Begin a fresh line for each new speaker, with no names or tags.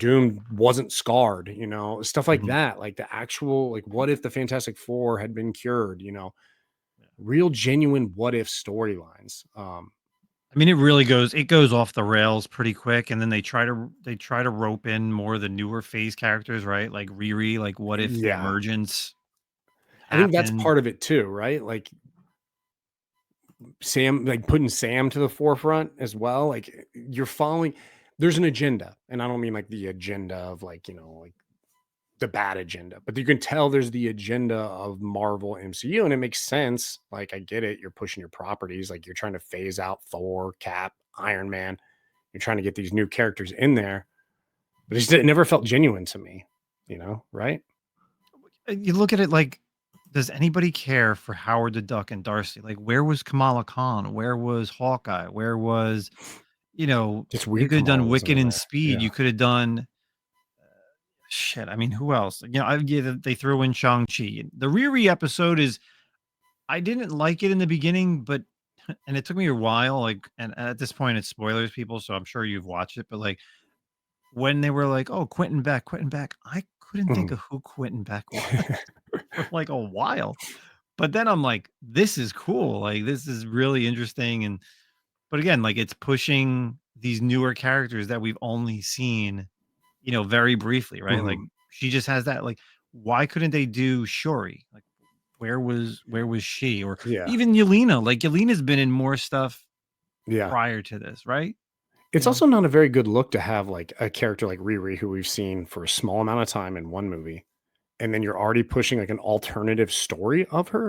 Doom wasn't scarred, stuff like
Mhm.
that. Like the actual, like, what if the Fantastic Four had been cured?
Yeah.
Real genuine what if storylines.
I mean, it goes off the rails pretty quick, and then they try to rope in more of the newer phase characters, right? Like Riri, like what if the
Yeah,
emergence
I think that's
happened?
part of it too, right? Like Sam, like putting Sam to the forefront as well. Like you're following, there's an agenda, and I don't mean like the agenda of like like the bad agenda, but you can tell there's the agenda of Marvel MCU, and it makes sense. Like I get it, you're pushing your properties, like you're trying to phase out Thor, Cap, Iron Man. You're trying to get these new characters in there, but it never felt genuine to me. Right?
You look at it like, does anybody care for Howard the Duck and Darcy? Like, where was Kamala Khan? Where was Hawkeye? Where was,
Just
you
weird
could have
Kamala
done
wasn't
Wicked
in
and
there.
Speed.
Yeah.
You could have done shit. I mean, who else? They throw in Shang-Chi. The Riri episode is, I didn't like it in the beginning, but, and it took me a while. Like, and at this point, it's spoilers, people. So I'm sure you've watched it, but like, when they were like, "Oh, Quentin Beck," I couldn't think
Mhm.
of who Quentin Beck was for like a while. But then I'm like, "This is cool. Like, this is really interesting." And but again, like it's pushing these newer characters that we've only seen, very briefly, right? Like
Mhm.
she just has that. Like, why couldn't they do Shuri? Like, where was she? Or
Yeah.
even Yelena? Like Yelena's been in more stuff
Yeah.
prior to this, right? You
It's
know?
also not a very good look to have like a character like Riri, who we've seen for a small amount of time in one movie, and then you're already pushing like an alternative story of her.